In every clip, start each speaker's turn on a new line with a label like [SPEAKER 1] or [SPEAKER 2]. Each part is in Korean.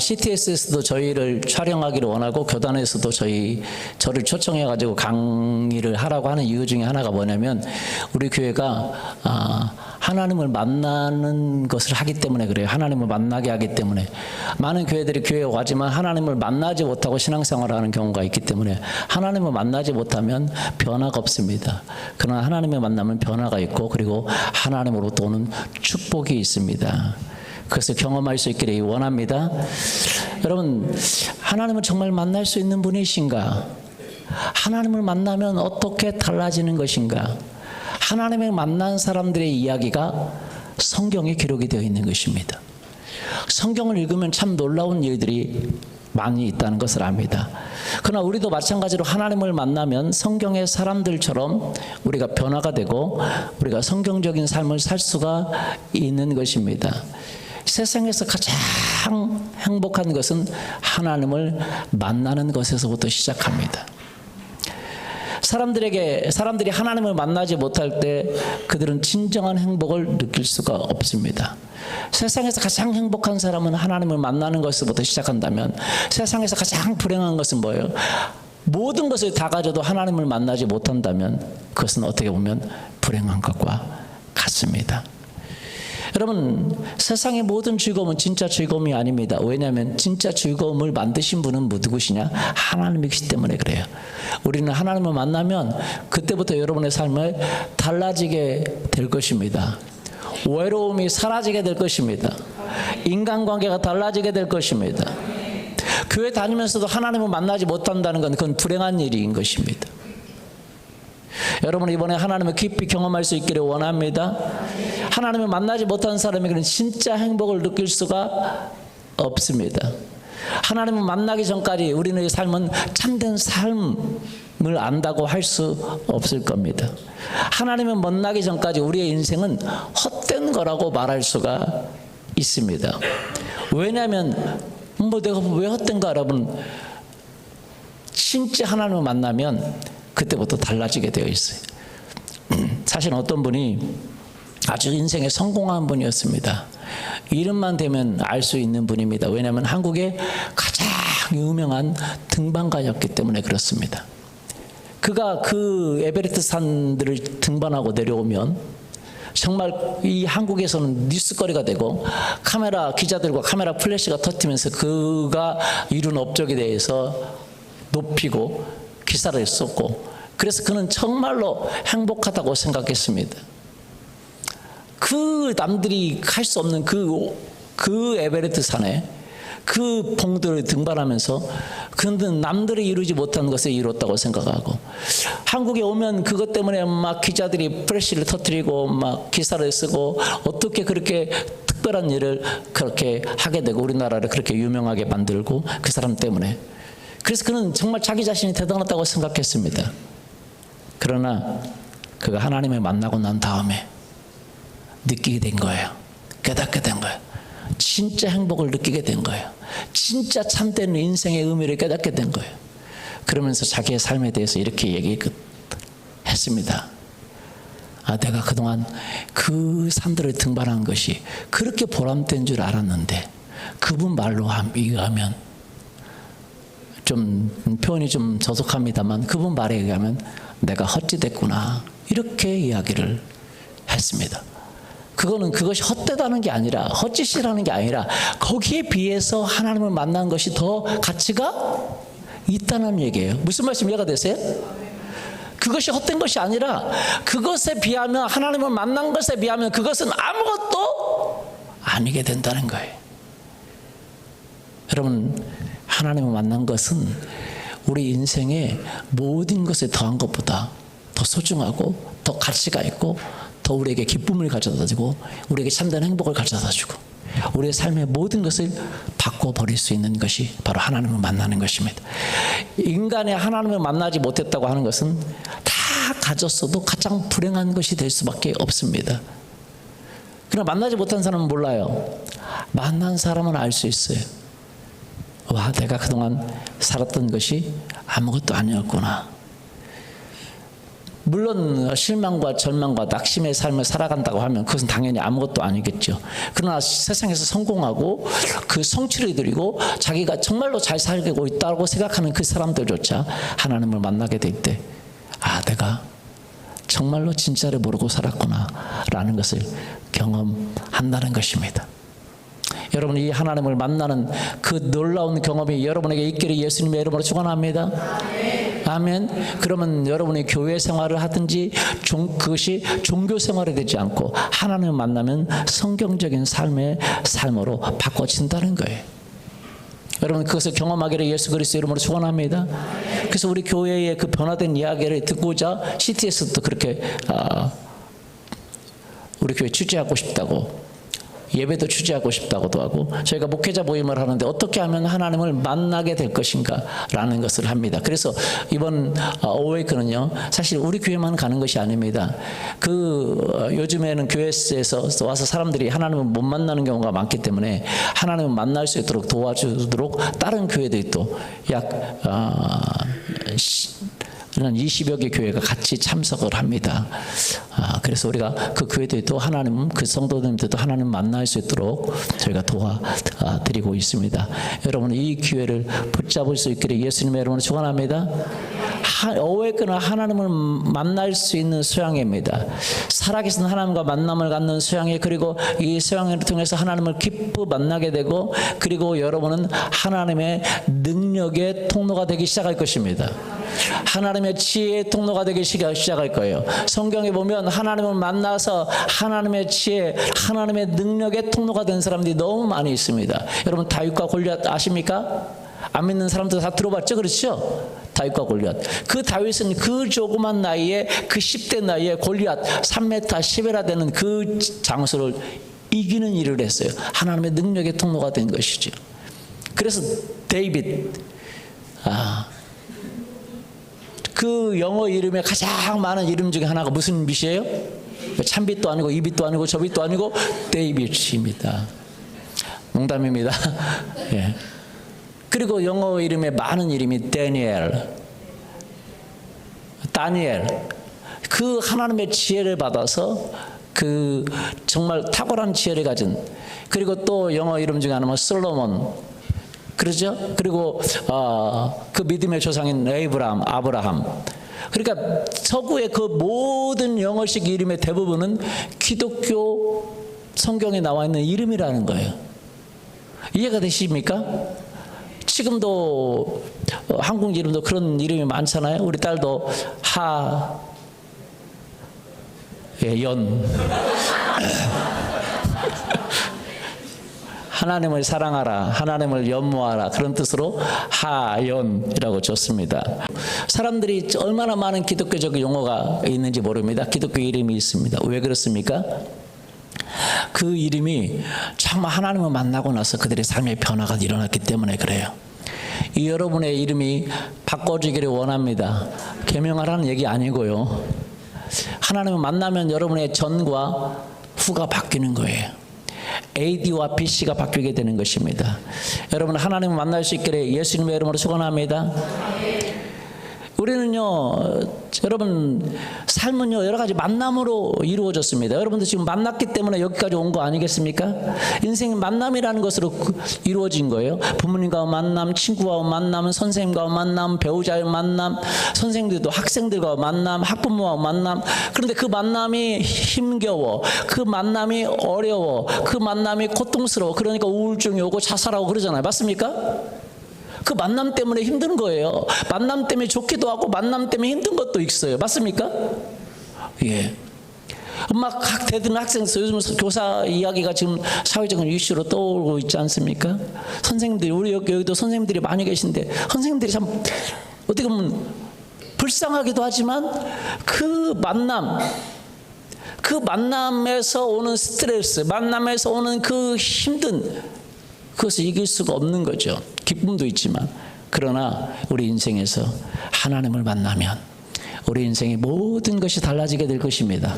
[SPEAKER 1] CTS에서도 저희를 촬영하기를 원하고 교단에서도 저를 초청해가지고 강의를 하라고 하는 이유 중에 하나가 뭐냐면 우리 교회가 하나님을 만나는 것을 하기 때문에 그래요. 하나님을 만나게 하기 때문에. 많은 교회들이 교회에 가지만 하나님을 만나지 못하고 신앙생활을 하는 경우가 있기 때문에 하나님을 만나지 못하면 변화가 없습니다. 그러나 하나님을 만나면 변화가 있고 그리고 하나님으로부터 오는 축복이 있습니다. 그래서 경험할 수 있기를 원합니다. 여러분, 하나님을 정말 만날 수 있는 분이신가? 하나님을 만나면 어떻게 달라지는 것인가? 하나님을 만난 사람들의 이야기가 성경에 기록이 되어 있는 것입니다. 성경을 읽으면 참 놀라운 일들이 많이 있다는 것을 압니다. 그러나 우리도 마찬가지로 하나님을 만나면 성경의 사람들처럼 우리가 변화가 되고 우리가 성경적인 삶을 살 수가 있는 것입니다. 세상에서 가장 행복한 것은 하나님을 만나는 것에서부터 시작합니다. 사람들이 하나님을 만나지 못할 때 그들은 진정한 행복을 느낄 수가 없습니다. 세상에서 가장 행복한 사람은 하나님을 만나는 것부터 시작한다면 세상에서 가장 불행한 것은 뭐예요? 모든 것을 다 가져도 하나님을 만나지 못한다면 그것은 어떻게 보면 불행한 것과 같습니다. 여러분, 세상의 모든 즐거움은 진짜 즐거움이 아닙니다. 왜냐하면 진짜 즐거움을 만드신 분은 누구시냐? 하나님이시기 때문에 그래요. 우리는 하나님을 만나면 그때부터 여러분의 삶을 달라지게 될 것입니다. 외로움이 사라지게 될 것입니다. 인간관계가 달라지게 될 것입니다. 교회 다니면서도 하나님을 만나지 못한다는 건 그건 불행한 일인 것입니다. 여러분, 이번에 하나님을 깊이 경험할 수 있기를 원합니다. 하나님을 만나지 못한 사람에게는 진짜 행복을 느낄 수가 없습니다. 하나님을 만나기 전까지 우리의 삶은 참된 삶을 안다고 할 수 없을 겁니다. 하나님을 만나기 전까지 우리의 인생은 헛된 거라고 말할 수가 있습니다. 왜냐하면 내가 왜 헛된가? 여러분, 진짜 하나님을 만나면 그때부터 달라지게 되어 있어요. 사실 어떤 분이 아주 인생에 성공한 분이었습니다. 이름만 대면 알 수 있는 분입니다. 왜냐하면 한국의 가장 유명한 등반가였기 때문에 그렇습니다. 그가 그 에베레스트 산들을 등반하고 내려오면 정말 이 한국에서는 뉴스거리가 되고 기자들과 카메라 플래시가 터지면서 그가 이룬 업적에 대해서 높이고 기사를 썼고, 그래서 그는 정말로 행복하다고 생각했습니다. 그 남들이 할 수 없는 그 에베레스트 산에 그 봉들을 등반하면서 그는 남들이 이루지 못한 것을 이뤘다고 생각하고, 한국에 오면 그것 때문에 막 기자들이 프레시를 터뜨리고 막 기사를 쓰고 어떻게 그렇게 특별한 일을 그렇게 하게 되고 우리나라를 그렇게 유명하게 만들고 그 사람 때문에. 그래서 그는 정말 자기 자신이 대단하다고 생각했습니다. 그러나 그가 하나님을 만나고 난 다음에 느끼게 된 거예요. 깨닫게 된 거예요. 진짜 행복을 느끼게 된 거예요. 진짜 참된 인생의 의미를 깨닫게 된 거예요. 그러면서 자기의 삶에 대해서 이렇게 얘기했습니다. 내가 그동안 그 산들을 등반한 것이 그렇게 보람된 줄 알았는데 그분 말로 의하면, 좀 표현이 좀 저속합니다만 그분 말에 의하면 내가 헛짓했구나, 이렇게 이야기를 했습니다. 그것이 헛되다는 게 아니라, 헛짓이라는 게 아니라 거기에 비해서 하나님을 만난 것이 더 가치가 있다는 얘기예요. 무슨 말씀 이해가 되세요? 그것이 헛된 것이 아니라 그것에 비하면, 하나님을 만난 것에 비하면 그것은 아무것도 아니게 된다는 거예요. 여러분, 하나님을 만난 것은 우리 인생의 모든 것에 더한 것보다 더 소중하고 더 가치가 있고 더 우리에게 기쁨을 가져다주고 우리에게 참된 행복을 가져다주고 우리의 삶의 모든 것을 바꿔버릴 수 있는 것이 바로 하나님을 만나는 것입니다. 인간이 하나님을 만나지 못했다고 하는 것은 다 가졌어도 가장 불행한 것이 될 수밖에 없습니다. 그러나 만나지 못한 사람은 몰라요. 만난 사람은 알 수 있어요. 와, 내가 그동안 살았던 것이 아무것도 아니었구나. 물론 실망과 절망과 낙심의 삶을 살아간다고 하면 그것은 당연히 아무것도 아니겠죠. 그러나 세상에서 성공하고 그 성취를 이루고 자기가 정말로 잘 살고 있다고 생각하는 그 사람들조차 하나님을 만나게 될 때, 아, 내가 정말로 진짜를 모르고 살았구나 라는 것을 경험한다는 것입니다. 여러분, 이 하나님을 만나는 그 놀라운 경험이 여러분에게 있기를 예수님의 이름으로 축원합니다. 아멘. 그러면 여러분이 교회 생활을 하든지 그것이 종교 생활이 되지 않고 하나님을 만나면 성경적인 삶으로 바꿔진다는 거예요. 여러분, 그것을 경험하기를 예수 그리스도의 이름으로 축원합니다. 그래서 우리 교회의 그 변화된 이야기를 듣고자 CTS도 그렇게 우리 교회 취재하고 싶다고, 예배도 취재하고 싶다고도 하고, 저희가 목회자 모임을 하는데 어떻게 하면 하나님을 만나게 될 것인가 라는 것을 합니다. 그래서 이번 어웨이크는요, 사실 우리 교회만 가는 것이 아닙니다. 요즘에는 교회에서 와서 사람들이 하나님을 못 만나는 경우가 많기 때문에 하나님을 만날 수 있도록 도와주도록 다른 교회들이 또 약 20여 개 교회가 같이 참석을 합니다. 그래서 우리가 그 교회들도 그 성도님들도 하나님 만날 수 있도록 저희가 도와드리고 있습니다. 여러분, 이 기회를 붙잡을 수 있기를 예수님의 이름으로 축원합니다. 어웨이크는 하나님을 만날 수 있는 소양입니다. 살아계신 하나님과 만남을 갖는 소양이, 그리고 이 소양을 통해서 하나님을 기쁘 만나게 되고, 그리고 여러분은 하나님의 능력의 통로가 되기 시작할 것입니다. 하나님의 지혜의 통로가 되기 시작할 거예요. 성경에 보면 하나님을 만나서 하나님의 지혜, 하나님의 능력의 통로가 된 사람들이 너무 많이 있습니다. 여러분, 다윗과 골리앗 아십니까? 안 믿는 사람들 다 들어봤죠? 그렇죠? 다윗과 골리앗. 그 다윗은 그 조그만 나이에, 그 10대 나이에 골리앗 3m 10에라 되는 그 장수를 이기는 일을 했어요. 하나님의 능력의 통로가 된 것이죠. 그래서 데이빗, 그 영어 이름에 가장 많은 이름 중에 하나가 무슨 빛이에요? 참빛도 아니고 이빛도 아니고 저빛도 아니고 데이빗입니다. 농담입니다. 예. 그리고 영어 이름에 많은 이름이 다니엘. 그 하나님의 지혜를 받아서 그 정말 탁월한 지혜를 가진, 그리고 또 영어 이름 중에 하나는 솔로몬. 그렇죠? 그리고 그 믿음의 조상인 아브라함. 그러니까 서구의 그 모든 영어식 이름의 대부분은 기독교 성경에 나와 있는 이름이라는 거예요. 이해가 되십니까? 지금도 한국 이름도 그런 이름이 많잖아요. 우리 딸도 연. 하나님을 사랑하라, 하나님을 연모하라, 그런 뜻으로 하연이라고 줬습니다. 사람들이 얼마나 많은 기독교적 용어가 있는지 모릅니다. 기독교 이름이 있습니다. 왜 그렇습니까? 그 이름이 정말 하나님을 만나고 나서 그들의 삶의 변화가 일어났기 때문에 그래요. 이 여러분의 이름이 바꿔지기를 원합니다. 계명하라는 얘기 아니고요. 하나님을 만나면 여러분의 전과 후가 바뀌는 거예요. AD와 BC가 바뀌게 되는 것입니다. 여러분, 하나님을 만날 수 있기를 예수님의 이름으로 축원합니다. 우리는요, 여러분, 삶은요 여러 가지 만남으로 이루어졌습니다. 여러분들 지금 만났기 때문에 여기까지 온 거 아니겠습니까? 인생은 만남이라는 것으로 이루어진 거예요. 부모님과 만남, 친구와 만남, 선생님과 만남, 배우자의 만남, 선생님들도 학생들과 만남, 학부모와 만남. 그런데 그 만남이 힘겨워, 그 만남이 어려워, 그 만남이 고통스러워. 그러니까 우울증이 오고 자살하고 그러잖아요. 맞습니까? 그 만남 때문에 힘든 거예요. 만남 때문에 좋기도 하고 만남 때문에 힘든 것도 있어요. 맞습니까? 예. 막 각 대든 학생에서 요즘 교사 이야기가 지금 사회적인 이슈로 떠오르고 있지 않습니까? 선생님들이, 우리 여기도 선생님들이 많이 계신데, 선생님들이 참 어떻게 보면 불쌍하기도 하지만 그 만남에서 오는 스트레스, 만남에서 오는 그 힘든, 그것을 이길 수가 없는 거죠. 기쁨도 있지만. 그러나 우리 인생에서 하나님을 만나면 우리 인생의 모든 것이 달라지게 될 것입니다.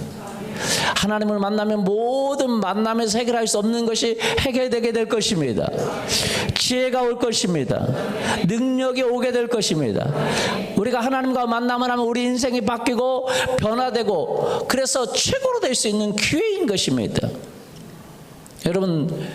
[SPEAKER 1] 하나님을 만나면 모든 만남에서 해결할 수 없는 것이 해결되게 될 것입니다. 지혜가 올 것입니다. 능력이 오게 될 것입니다. 우리가 하나님과 만남을 하면 우리 인생이 바뀌고 변화되고 그래서 최고로 될 수 있는 기회인 것입니다. 여러분,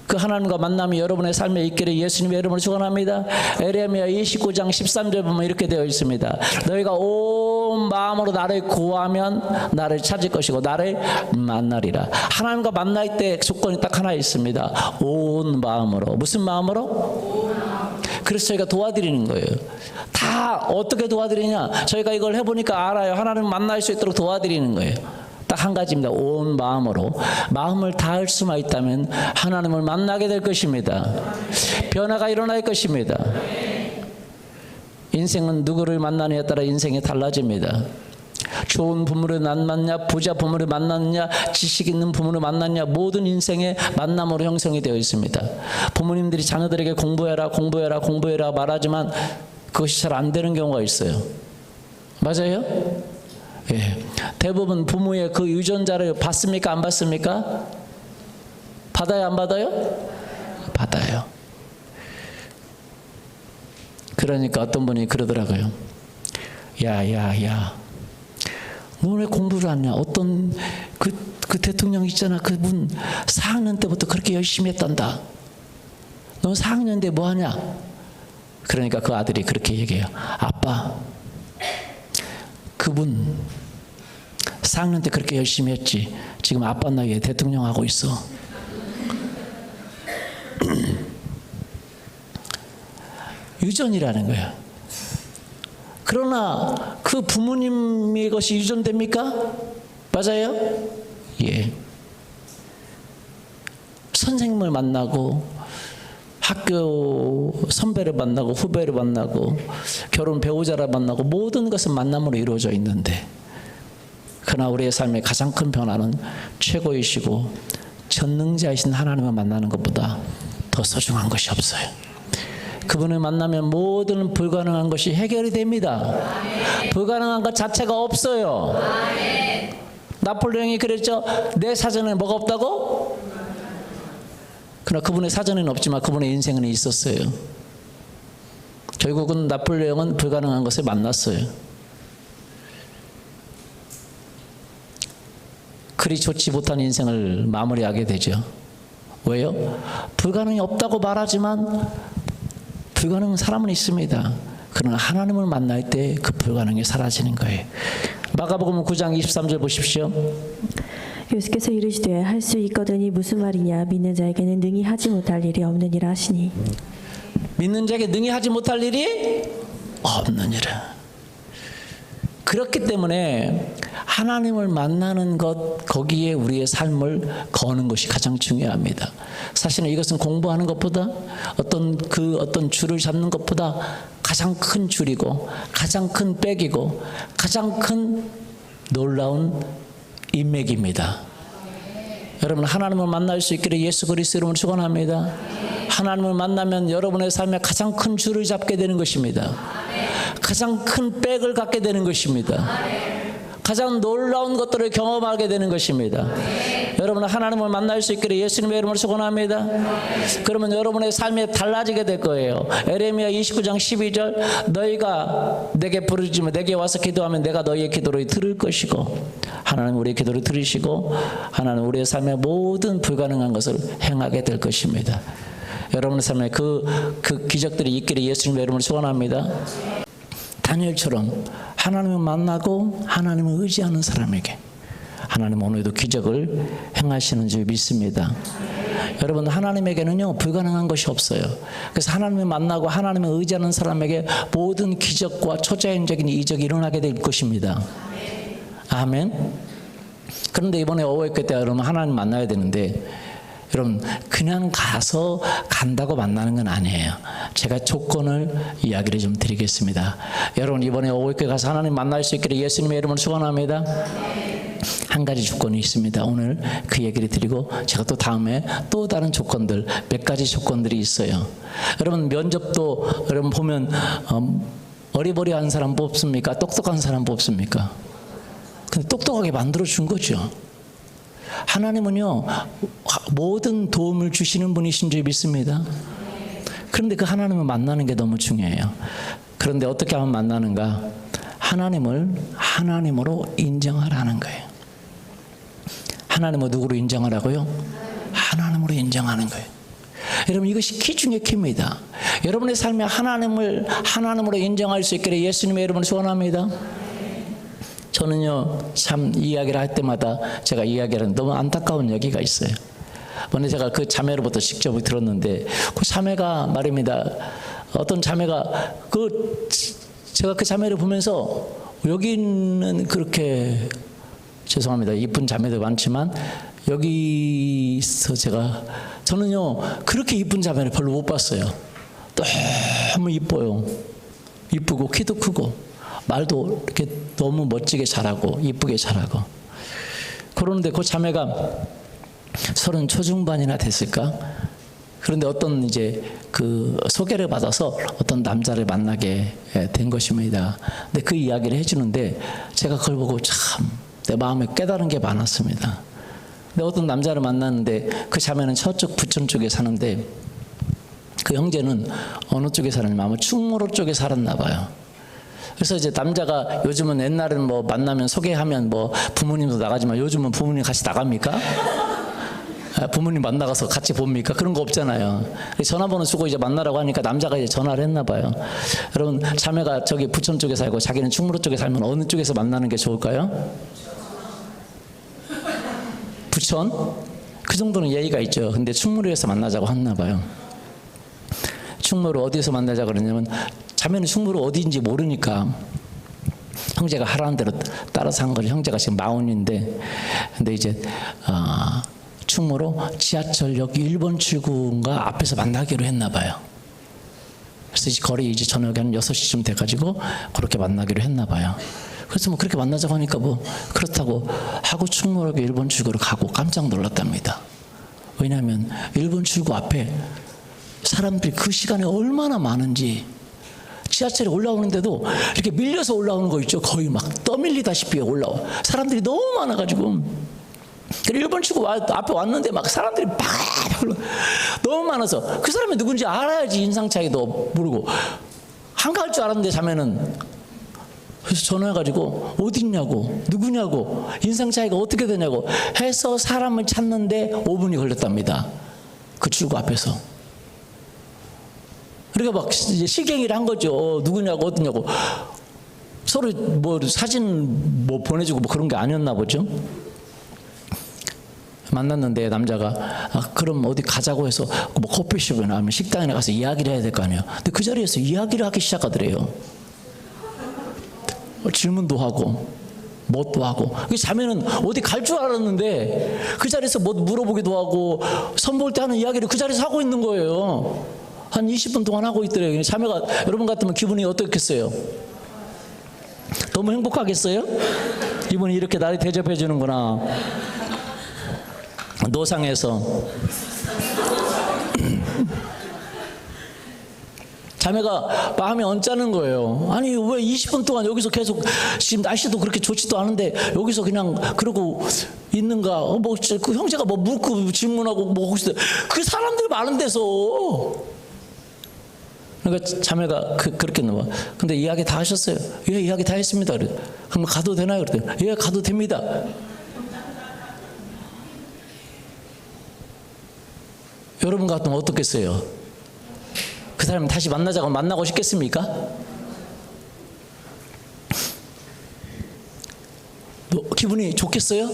[SPEAKER 1] 그 하나님과 만남이 여러분의 삶에 있기를 예수님의 이름으로 축원합니다. 에레미야 29장 13절 보면 이렇게 되어 있습니다. 너희가 온 마음으로 나를 구하면 나를 찾을 것이고 나를 만나리라. 하나님과 만날 때 조건이 딱 하나 있습니다. 온 마음으로. 무슨 마음으로? 그래서 저희가 도와드리는 거예요. 다 어떻게 도와드리냐? 저희가 이걸 해보니까 알아요. 하나님을 만날 수 있도록 도와드리는 거예요. 딱 한 가지입니다. 온 마음으로. 마음을 다할 수만 있다면 하나님을 만나게 될 것입니다. 변화가 일어날 것입니다. 인생은 누구를 만나느냐에 따라 인생이 달라집니다. 좋은 부모를 만났냐, 부자 부모를 만났냐, 지식 있는 부모를 만났냐, 모든 인생의 만남으로 형성이 되어 있습니다. 부모님들이 자녀들에게 공부해라 공부해라 공부해라 말하지만 그것이 잘 안 되는 경우가 있어요. 맞아요? 예. 대부분 부모의 그 유전자를 받습니까? 안 받습니까? 받아요? 안 받아요? 받아요. 그러니까 어떤 분이 그러더라고요. 야, 너 왜 공부를 안 하냐? 어떤 그 대통령 있잖아. 그분 4학년 때부터 그렇게 열심히 했단다. 너 4학년 때 뭐 하냐? 그러니까 그 아들이 그렇게 얘기해요. 아빠, 그분 4학년 때 그렇게 열심히 했지. 지금 아빠 나이에 대통령 하고 있어. 유전이라는 거야. 그러나 그 부모님의 것이 유전됩니까? 맞아요? 예. 선생님을 만나고 학교 선배를 만나고 후배를 만나고 결혼 배우자를 만나고 모든 것은 만남으로 이루어져 있는데 그러나 우리의 삶의 가장 큰 변화는 최고이시고 전능자이신 하나님을 만나는 것보다 더 소중한 것이 없어요. 그분을 만나면 모든 불가능한 것이 해결이 됩니다. 불가능한 것 자체가 없어요. 나폴레옹이 그랬죠. 내 사전에 뭐가 없다고? 그러나 그분의 사전에는 없지만 그분의 인생은 있었어요. 결국은 나폴레옹은 불가능한 것을 만났어요. 그리 좋지 못한 인생을 마무리하게 되죠. 왜요? 불가능이 없다고 말하지만 불가능한 사람은 있습니다. 그러나 하나님을 만날 때 그 불가능이 사라지는 거예요. 마가복음 9장 23절 보십시오.
[SPEAKER 2] 예수께서 이르시되 할 수 있거든이 무슨 말이냐 믿는 자에게는 능히 하지 못할 일이 없느니라 하시니
[SPEAKER 1] 믿는 자에게 능히 하지 못할 일이 없느니라. 그렇기 때문에 하나님을 만나는 것, 거기에 우리의 삶을 거는 것이 가장 중요합니다. 사실은 이것은 공부하는 것보다 어떤 줄을 잡는 것보다 가장 큰 줄이고 가장 큰 백이고 가장 큰 놀라운 인맥입니다. 여러분, 하나님을 만날 수 있기를 예수 그리스도 이름으로 축원합니다. 하나님을 만나면 여러분의 삶에 가장 큰 줄을 잡게 되는 것입니다. 가장 큰 백을 갖게 되는 것입니다. 가장 놀라운 것들을 경험하게 되는 것입니다. 여러분은 하나님을 만날 수 있기를 예수님의 이름으로 축원합니다. 그러면 여러분의 삶이 달라지게 될 거예요. 에레미야 29장 12절 너희가 내게 부르짖으면 내게 와서 기도하면 내가 너희의 기도를 들을 것이고 하나님 우리의 기도를 들으시고 하나님 우리의 삶의 모든 불가능한 것을 행하게 될 것입니다. 여러분의 삶에 그 기적들이 있기를 예수님의 이름으로 축원합니다. 다니엘처럼 하나님을 만나고 하나님을 의지하는 사람에게 하나님 오늘도 기적을 행하시는 줄 믿습니다. 여러분, 하나님에게는요 불가능한 것이 없어요. 그래서 하나님을 만나고 하나님을 의지하는 사람에게 모든 기적과 초자연적인 이적이 일어나게 될 것입니다. 아멘. 그런데 이번에 어웨이크 때 여러분 하나님 만나야 되는데 여러분 그냥 가서 간다고 만나는 건 아니에요. 제가 조건을 이야기를 좀 드리겠습니다. 여러분 이번에 어웨이크에 가서 하나님 만날 수 있기를 예수님의 이름으로 축원합니다. 한 가지 조건이 있습니다. 오늘 그 얘기를 드리고 제가 또 다음에 또 다른 조건들 몇 가지 조건들이 있어요. 여러분 면접도 여러분 보면 어리버리한 사람 뽑습니까? 똑똑한 사람 뽑습니까? 근데 똑똑하게 만들어 준 거죠. 하나님은요, 모든 도움을 주시는 분이신 줄 믿습니다. 그런데 그 하나님을 만나는 게 너무 중요해요. 그런데 어떻게 하면 만나는가? 하나님을 하나님으로 인정하라는 거예요. 하나님을 누구로 인정하라고요? 하나님으로 인정하는 거예요. 여러분, 이것이 키 중에 키입니다. 여러분의 삶에 하나님을 하나님으로 인정할 수 있기를 예수님의 이름으로 소원합니다. 저는요, 참 이야기를 할 때마다 제가 이야기하는 너무 안타까운 얘기가 있어요. 먼저 제가 그 자매로부터 직접 들었는데, 그 자매가 말입니다. 어떤 자매가 제가 그 자매를 보면서 여기는 그렇게 죄송합니다. 이쁜 자매도 많지만 여기서 저는요 그렇게 이쁜 자매를 별로 못 봤어요. 너무 이뻐요. 이쁘고 키도 크고 말도 이렇게 너무 멋지게 잘하고 이쁘게 잘하고. 그런데 그 자매가 30 초중반이나 됐을까? 그런데 어떤 이제 그 소개를 받아서 어떤 남자를 만나게 된 것입니다. 근데 그 이야기를 해주는데 제가 그걸 보고 참 내 마음에 깨달은 게 많았습니다. 근데 어떤 남자를 만났는데 그 자매는 저쪽 부천 쪽에 사는데 그 형제는 어느 쪽에 사느냐 아마 충무로 쪽에 살았나 봐요. 그래서 이제 남자가 요즘은 옛날에는 뭐 만나면 소개하면 뭐 부모님도 나가지만 요즘은 부모님 같이 나갑니까? 부모님 만나가서 같이 봅니까? 그런 거 없잖아요. 전화번호 쓰고 이제 만나라고 하니까 남자가 이제 전화를 했나 봐요. 여러분, 자매가 저기 부천 쪽에 살고 자기는 충무로 쪽에 살면 어느 쪽에서 만나는 게 좋을까요? 부천? 그 정도는 예의가 있죠. 근데 충무로에서 만나자고 했나 봐요. 충무로 어디서 만나자 그러냐면 자매는 충무로 어디인지 모르니까 형제가 하라는 대로 따라서 한 거죠. 형제가 지금 마흔인데 근데 이제 충무로 지하철역 1번 출구인가 앞에서 만나기로 했나 봐요. 그래서 이제 거리 이제 저녁에 한 6시쯤 돼가지고 그렇게 만나기로 했나 봐요. 그래서 뭐 그렇게 만나자고 하니까 뭐 그렇다고 하고 충무역 1번 출구로 가고 깜짝 놀랐답니다. 왜냐하면 1번 출구 앞에 사람들이 그 시간에 얼마나 많은지 지하철에 올라오는데도 이렇게 밀려서 올라오는 거 있죠. 거의 막 떠밀리다시피 올라와. 사람들이 너무 많아가지고 1번 출구 앞에 왔는데 막 사람들이 막 너무 많아서 그 사람이 누군지 알아야지 인상 차이도 모르고 한가할 줄 알았는데 자매는 그래서 전화해가지고 어디 있냐고 누구냐고 인상 차이가 어떻게 되냐고 해서 사람을 찾는데 5분이 걸렸답니다. 그 출구 앞에서. 그러니까 막 이제 실갱이를 한 거죠. 누구냐고 어디냐고 서로 뭐 사진 뭐 보내주고 뭐 그런 게 아니었나 보죠. 만났는데 남자가 그럼 어디 가자고 해서 뭐 커피숍이나 아니면 식당이나 가서 이야기를 해야 될 거 아니에요. 근데 그 자리에서 이야기를 하기 시작하더래요. 질문도 하고 뭣도 하고. 자매는 어디 갈 줄 알았는데 그 자리에서 뭐 물어보기도 하고 선볼 때 하는 이야기를 그 자리에서 하고 있는 거예요. 한 20분 동안 하고 있더래요. 자매가 여러분 같으면 기분이 어떻겠어요? 너무 행복하겠어요? 이분이 이렇게 나를 대접해 주는구나. 노상에서 자매가 마음이 언짢은 거예요. 아니 왜 20분 동안 여기서 계속 지금 날씨도 그렇게 좋지도 않은데 여기서 그냥 그러고 있는가? 뭐 그 형제가 뭐 묻고 질문하고 뭐 혹시 그 사람들 많은 데서 그러니까 자매가 그렇게 나와. 근데 이야기 다 하셨어요. 예, 이야기 다 했습니다. 그럼 가도 되나요? 그랬더니 예, 가도 됩니다. 여러분 같으면 어떻겠어요? 그 사람이 다시 만나자고 만나고 싶겠습니까? 기분이 좋겠어요?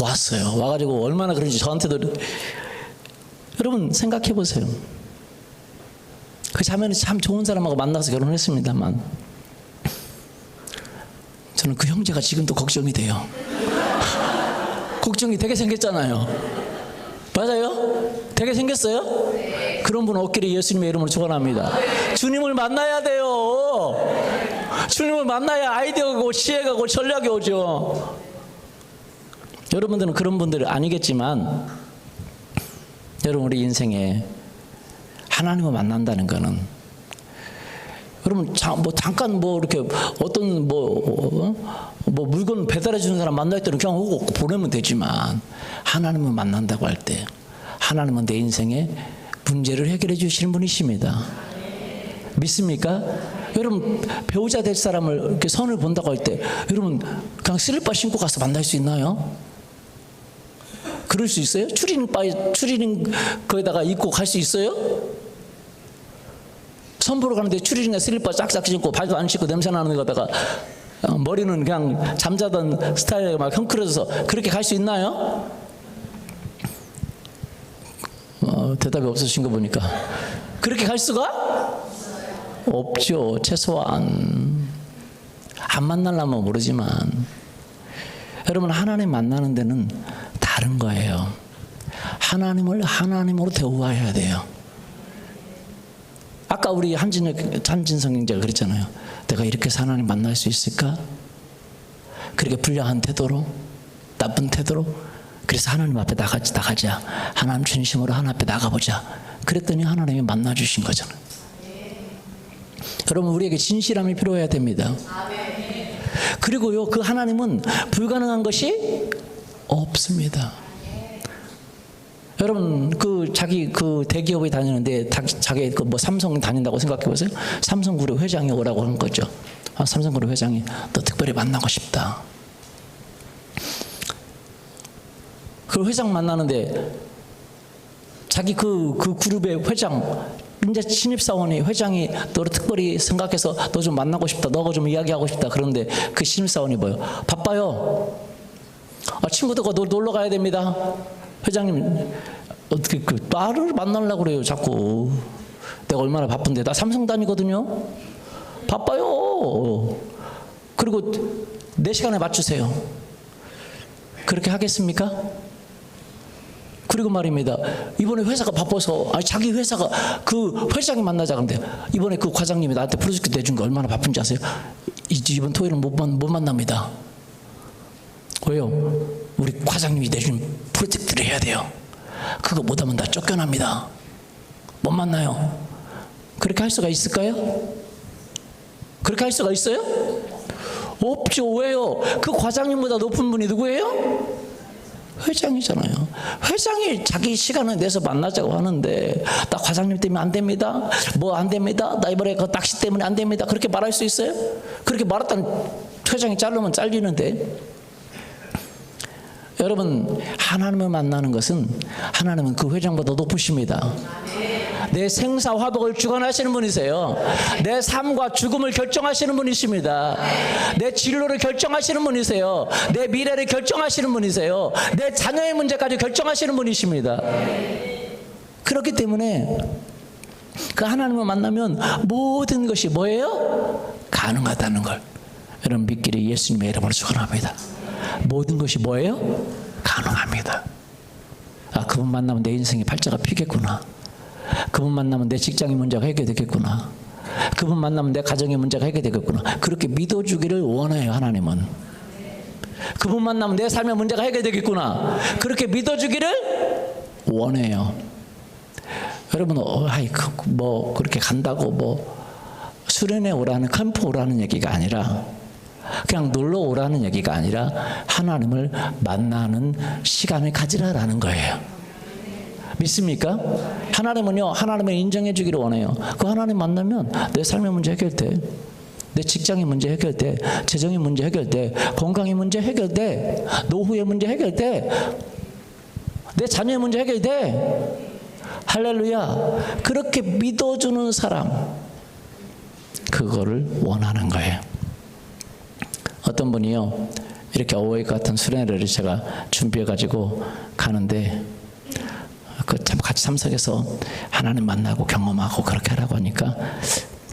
[SPEAKER 1] 왔어요. 와가지고 얼마나 그런지 저한테도. 여러분 생각해 보세요. 그 자매는 참 좋은 사람하고 만나서 결혼했습니다만 저는 그 형제가 지금도 걱정이 돼요. 걱정이 되게 생겼잖아요. 맞아요? 되게 생겼어요? 그런 분 없기를 예수님의 이름으로 축원합니다. 주님을 만나야 돼요. 주님을 만나야 아이디어가 오고 지혜가 오고 전략이 오죠. 여러분들은 그런 분들이 아니겠지만 여러분 우리 인생에 하나님을 만난다는 거는 그러면 잠깐 이렇게 어떤 물건 배달해 주는 사람 만날 때는 그냥 오고 보내면 되지만 하나님을 만난다고 할 때 하나님은 내 인생에 문제를 해결해 주시는 분이십니다. 믿습니까? 여러분 배우자 될 사람을 이렇게 선을 본다고 할 때 여러분 그냥 슬리퍼 신고 가서 만날 수 있나요? 그럴 수 있어요? 추리닝 거에다가 입고 갈 수 있어요? 선보러 가는데 추리닝에 슬리퍼 쫙쫙 신고 발도 안 씻고 냄새 나는 거다가 머리는 그냥 잠자던 스타일에 막 형크러져서 그렇게 갈 수 있나요? 대답이 없으신 거 보니까 그렇게 갈 수가 없죠. 최소한 안 만나려면 모르지만 여러분 하나님 만나는 데는 다른 거예요. 하나님을 하나님으로 대우해야 돼요. 아까 우리 한진성 형제가 그랬잖아요. 내가 이렇게 해서 하나님 만날 수 있을까? 그렇게 불량한 태도로, 나쁜 태도로. 그래서 하나님 앞에 나가자. 하나님 중심으로 하나님 앞에 나가보자. 그랬더니 하나님이 만나주신 거잖아요. 여러분 우리에게 진실함이 필요해야 됩니다. 그리고요 그 하나님은 불가능한 것이 없습니다. 여러분 자기 대기업에 다니는데 자기 삼성 다닌다고 생각해 보세요. 삼성그룹 회장이 오라고 한 거죠. 삼성그룹 회장이 너 특별히 만나고 싶다. 그 회장 만나는데 자기 그 그룹의 회장 이제 신입사원이 회장이 너를 특별히 생각해서 너 좀 만나고 싶다. 너가 좀 이야기하고 싶다. 그런데 그 신입사원이 뭐예요? 바빠요. 친구들과 놀러 가야 됩니다. 회장님 어떻게 나를 만나려고 그래요 자꾸. 내가 얼마나 바쁜데. 나 삼성 다니거든요. 바빠요. 그리고 내 시간에 맞추세요. 그렇게 하겠습니까? 그리고 말입니다. 이번에 회사가 바빠서 자기 회사가 그 회장이 만나자 그런데 이번에 그 과장님이 나한테 프로젝트 내준 게 얼마나 바쁜지 아세요? 이번 토요일은 못 만납니다. 왜요? 우리 과장님이 내준 프로젝트를 해야 돼요. 그거 못하면 나 쫓겨납니다. 못 만나요. 그렇게 할 수가 있을까요? 그렇게 할 수가 있어요? 없죠. 왜요? 그 과장님보다 높은 분이 누구예요? 회장이잖아요. 회장이 자기 시간을 내서 만나자고 하는데 나 과장님 때문에 안 됩니다. 뭐 안 됩니다. 나 이번에 그 낚시 때문에 안 됩니다. 그렇게 말할 수 있어요? 그렇게 말했다는 회장이 자르면 잘리는데. 여러분 하나님을 만나는 것은 하나님은 그 회장보다 높으십니다. 내 생사 화복을 주관하시는 분이세요. 내 삶과 죽음을 결정하시는 분이십니다. 내 진로를 결정하시는 분이세요. 내 미래를 결정하시는 분이세요. 내 자녀의 문제까지 결정하시는 분이십니다. 그렇기 때문에 그 하나님을 만나면 모든 것이 뭐예요? 가능하다는 걸 여러분 믿기를 예수님의 이름으로 축원합니다. 모든 것이 뭐예요? 가능합니다. 그분 만나면 내 인생의 팔자가 피겠구나. 그분 만나면 내 직장의 문제가 해결되겠구나. 그분 만나면 내 가정의 문제가 해결되겠구나. 그렇게 믿어주기를 원해요. 하나님은. 그분 만나면 내 삶의 문제가 해결되겠구나. 그렇게 믿어주기를 원해요. 여러분 그렇게 간다고 수련회 오라는 캠프 오라는 얘기가 아니라 그냥 놀러 오라는 얘기가 아니라 하나님을 만나는 시간을 가지라라는 거예요. 믿습니까? 하나님은요, 하나님을 인정해 주기를 원해요. 그 하나님 만나면 내 삶의 문제 해결돼. 내 직장의 문제 해결돼. 재정의 문제 해결돼. 건강의 문제 해결돼. 노후의 문제 해결돼. 내 자녀의 문제 해결돼. 할렐루야. 그렇게 믿어주는 사람, 그거를 원하는 거예요. 어떤 분이요, 이렇게 어웨이 같은 수련회를 제가 준비해가지고 가는데 참 같이 참석해서 하나님 만나고 경험하고 그렇게 하라고 하니까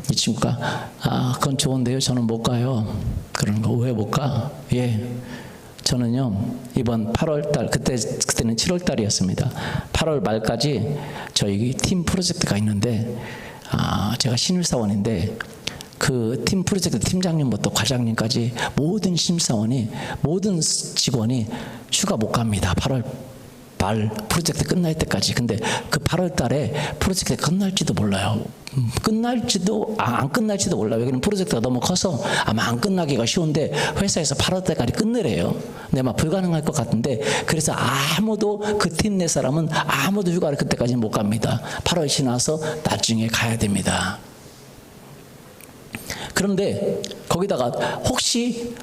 [SPEAKER 1] 이 친구가 그건 좋은데요, 저는 못 가요. 그러는 거. 왜 못 가? 예, 저는요 이번 8월달 그때는 7월달이었습니다. 8월 말까지 저희 팀 프로젝트가 있는데 제가 신입사원인데 그 팀 프로젝트 팀장님부터 과장님까지 모든 신입사원이 모든 직원이 휴가 못 갑니다. 8월 말 프로젝트 끝날 때까지. 근데 그 8월 달에 프로젝트 끝날지도 몰라요. 끝날지도 안 끝날지도 몰라요. 여기는 프로젝트가 너무 커서 아마 안 끝나기가 쉬운데 회사에서 8월 때까지 끝내래요. 근데 아마 불가능할 것 같은데 그래서 아무도 그 팀 내 사람은 아무도 휴가를 그때까지 못 갑니다. 8월 지나서 나중에 가야 됩니다. 그런데 거기다가 혹시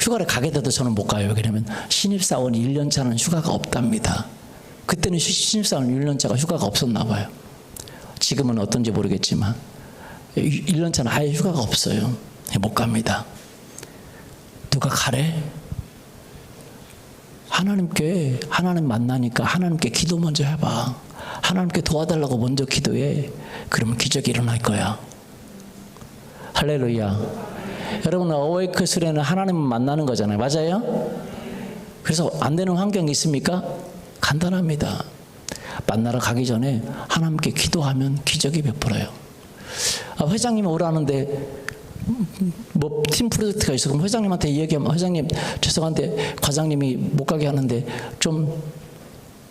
[SPEAKER 1] 휴가를 가게 돼도 저는 못 가요. 왜냐면 신입사원이 1년 차는 휴가가 없답니다. 그때는 신입사원 1년 차가 휴가가 없었나 봐요. 지금은 어떤지 모르겠지만 1년 차는 아예 휴가가 없어요. 못 갑니다. 누가 가래? 하나님 만나니까 하나님께 기도 먼저 해봐. 하나님께 도와달라고 먼저 기도해. 그러면 기적이 일어날 거야. 할렐루야. 여러분 어웨이크 수련은 하나님을 만나는 거잖아요. 맞아요? 그래서 안 되는 환경이 있습니까? 간단합니다. 만나러 가기 전에 하나님께 기도하면 기적이 베풀어요. 회장님이 오라는데 뭐 팀 프로젝트가 있어. 그럼 회장님한테 얘기하면 회장님 죄송한데 과장님이 못 가게 하는데 좀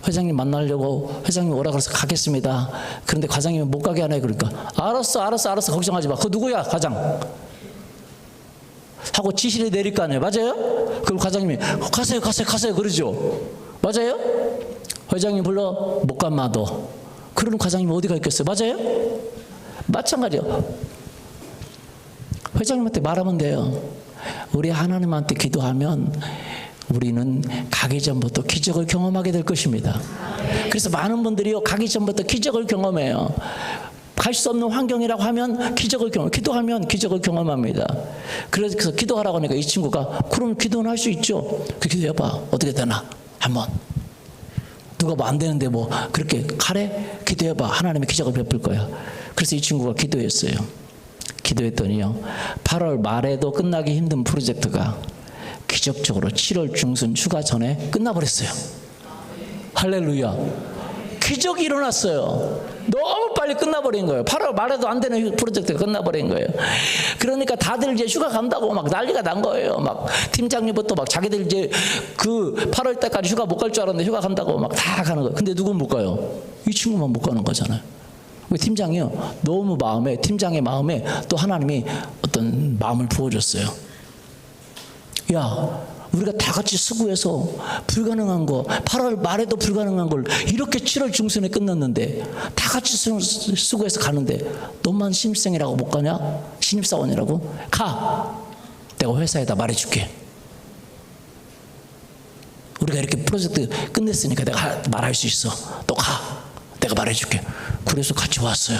[SPEAKER 1] 회장님 만나려고 회장님 오라 그래서 가겠습니다. 그런데 과장님이 못 가게 하네. 그러니까 알았어 걱정하지 마. 그거 누구야 과장? 하고 지시를 내릴 거 아니에요. 맞아요? 그럼 과장님이 가세요 그러죠. 맞아요? 회장님 불러 못 간마도. 그러는 과장님이 어디가 있겠어요. 맞아요? 마찬가지요. 회장님한테 말하면 돼요. 우리 하나님한테 기도하면 우리는 가기 전부터 기적을 경험하게 될 것입니다. 그래서 많은 분들이요 가기 전부터 기적을 경험해요. 갈 수 없는 환경이라고 하면 기도하면 기적을 경험합니다. 그래서 기도하라고 하니까 이 친구가 그럼 기도는 할 수 있죠. 그 기도해봐. 어떻게 되나 한번. 누가 뭐 안 되는데 뭐 그렇게 가래? 기도해봐. 하나님의 기적을 베풀 거야. 그래서 이 친구가 기도했어요. 기도했더니요 8월 말에도 끝나기 힘든 프로젝트가 기적적으로 7월 중순 휴가 전에 끝나버렸어요. 할렐루야. 기적이 일어났어요. 너무 빨리 끝나버린 거예요. 8월 말에도 안 되는 프로젝트가 끝나버린 거예요. 그러니까 다들 이제 휴가 간다고 막 난리가 난 거예요. 막 팀장님부터 막 자기들 이제 그 8월 때까지 휴가 못 갈 줄 알았는데 휴가 간다고 막 다 가는 거예요. 근데 누군 못 가요? 이 친구만 못 가는 거잖아요. 팀장이요 너무 팀장의 마음에 또 하나님이 어떤 마음을 부어줬어요. 야 우리가 다 같이 수고해서 불가능한 거 8월 말에도 불가능한 걸 이렇게 7월 중순에 끝났는데 다 같이 수고해서 가는데 너만 신입생이라고 못 가냐? 신입사원이라고? 가! 내가 회사에다 말해줄게. 우리가 이렇게 프로젝트 끝냈으니까 내가 말할 수 있어. 너 가! 내가 말해줄게. 그래서 같이 왔어요.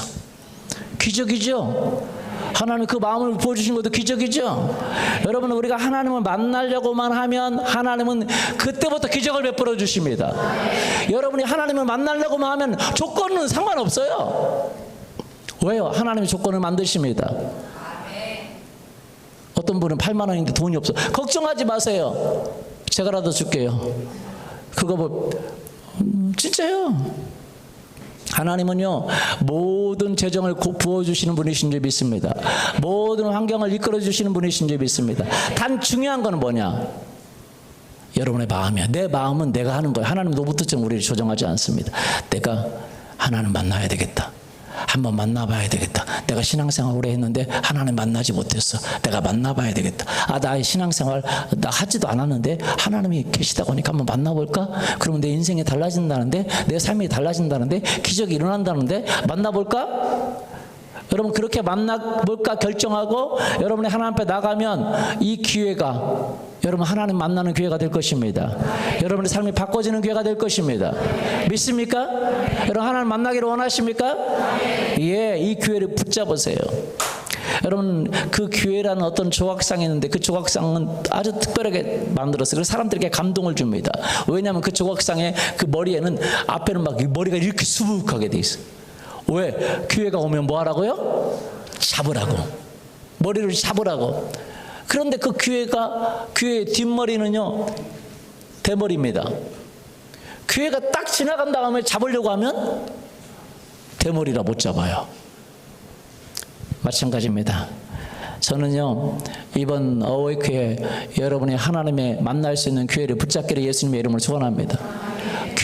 [SPEAKER 1] 기적이죠? 하나님 그 마음을 부어주신 것도 기적이죠? 여러분 우리가 하나님을 만나려고만 하면 하나님은 그때부터 기적을 베풀어 주십니다. 여러분이 하나님을 만나려고만 하면 조건은 상관없어요. 왜요? 하나님이 조건을 만드십니다. 어떤 분은 8만 원인데 돈이 없어. 걱정하지 마세요. 제가라도 줄게요. 그거 뭐 진짜요. 하나님은요 모든 재정을 부어주시는 분이신 줄 믿습니다. 모든 환경을 이끌어주시는 분이신 줄 믿습니다. 단 중요한 건 뭐냐? 여러분의 마음이야. 내 마음은 내가 하는 거야. 하나님 로봇처럼 우리를 조정하지 않습니다. 내가 하나님 만나야 되겠다. 한번 만나봐야 되겠다. 내가 신앙생활 오래 했는데 하나님 만나지 못했어. 내가 만나봐야 되겠다. 나의 신앙생활 나 하지도 않았는데 하나님이 계시다고 하니까 한번 만나볼까? 그러면 내 인생이 달라진다는데 내 삶이 달라진다는데 기적이 일어난다는데 만나볼까? 여러분 그렇게 만나볼까 결정하고 여러분이 하나님 앞에 나가면 이 기회가 여러분 하나님 만나는 기회가 될 것입니다. 여러분의 삶이 바꿔지는 기회가 될 것입니다. 믿습니까? 여러분 하나님 만나기를 원하십니까? 예, 이 기회를 붙잡으세요. 여러분 그 기회라는 어떤 조각상이 있는데 그 조각상은 아주 특별하게 만들었어요. 그래서 사람들에게 감동을 줍니다. 왜냐하면 그 조각상의 그 머리에는 앞에는 막 머리가 이렇게 수북하게 돼 있어요. 왜? 기회가 오면 뭐 하라고요? 잡으라고. 머리를 잡으라고. 그런데 그 기회의 뒷머리는요 대머리입니다. 기회가 딱 지나간 다음에 잡으려고 하면 대머리라 못 잡아요. 마찬가지입니다. 저는요 이번 어웨이크에 여러분이 하나님의 만날 수 있는 기회를 붙잡기를 예수님의 이름으로 소원합니다.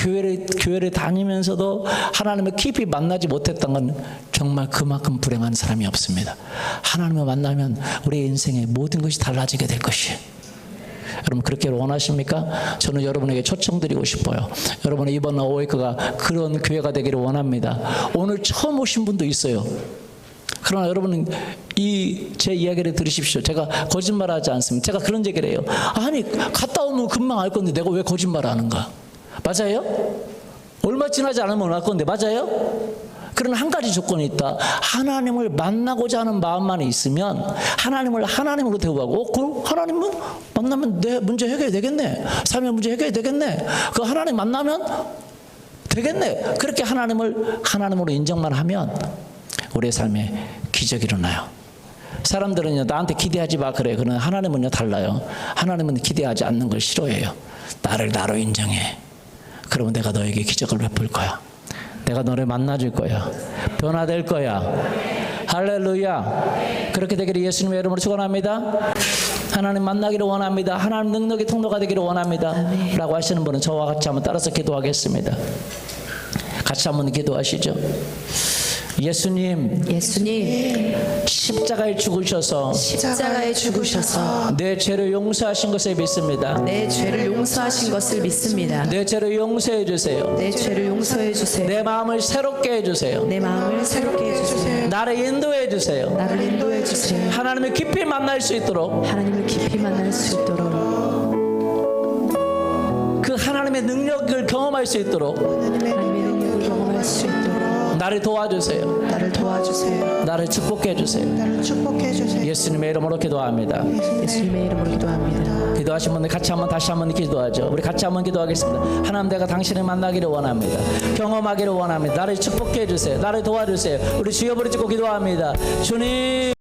[SPEAKER 1] 교회를 다니면서도 하나님을 깊이 만나지 못했던 건 정말 그만큼 불행한 사람이 없습니다. 하나님을 만나면 우리의 인생의 모든 것이 달라지게 될 것이에요. 여러분 그렇게 원하십니까? 저는 여러분에게 초청드리고 싶어요. 여러분의 이번 어웨이크가 그런 교회가 되기를 원합니다. 오늘 처음 오신 분도 있어요. 그러나 여러분은 제 이야기를 들으십시오. 제가 거짓말하지 않습니다. 제가 그런 얘기를 해요. 아니 갔다 오면 금방 알 건데 내가 왜 거짓말하는가? 맞아요? 얼마 지나지 않으면 알 건데 맞아요? 그런 한 가지 조건이 있다. 하나님을 만나고자 하는 마음만 있으면 하나님을 하나님으로 대우하고 그 하나님은 만나면 내 문제 해결이 되겠네. 삶의 문제 해결이 되겠네. 그 하나님 만나면 되겠네. 그렇게 하나님을 하나님으로 인정만 하면 우리의 삶에 기적이 일어나요. 사람들은요 나한테 기대하지 마 그래. 그러나 하나님은요 달라요. 하나님은 기대하지 않는 걸 싫어해요. 나를 나로 인정해. 그러면 내가 너에게 기적을 베풀 거야. 내가 너를 만나줄 거야. 변화될 거야. 할렐루야. 그렇게 되기를 예수님의 이름으로 축원합니다. 하나님 만나기를 원합니다. 하나님 능력의 통로가 되기를 원합니다. 라고 하시는 분은 저와 같이 한번 따라서 기도하겠습니다. 같이 한번 기도하시죠. 예수님 십자가에 죽으셔서 내 죄를 용서하신 것을 믿습니다.
[SPEAKER 3] 내 죄를 용서하신 것을 믿습니다.
[SPEAKER 1] 내 죄를 용서해 주세요.
[SPEAKER 3] 내 죄를 용서해 주세요.
[SPEAKER 1] 내 마음을 새롭게 해주세요.
[SPEAKER 3] 내 마음을 새롭게 해주세요.
[SPEAKER 1] 나를 인도해 주세요.
[SPEAKER 3] 나를 인도해 주세요.
[SPEAKER 1] 하나님을 깊이 만날 수 있도록
[SPEAKER 3] 하나님을 깊이 만날 수 있도록
[SPEAKER 1] 그 하나님의 능력을 경험할 수 있도록
[SPEAKER 3] 하나님의 능력을 경험할 수 있도록
[SPEAKER 1] 나를 도와주세요.
[SPEAKER 3] 나를 도와주세요.
[SPEAKER 1] 나를 축복해 주세요.
[SPEAKER 3] 나를 축복해 주세요.
[SPEAKER 1] 예수님의 이름으로 기도합니다.
[SPEAKER 3] 예수님의 이름으로 기도합니다.
[SPEAKER 1] 기도하신 분들 같이 한번 다시 한번 기도하죠. 우리 같이 한번 기도하겠습니다. 하나님 내가 당신을 만나기를 원합니다. 경험하기를 원합니다. 나를 축복해 주세요. 나를 도와주세요. 우리 주여 부르짖고 기도합니다. 주님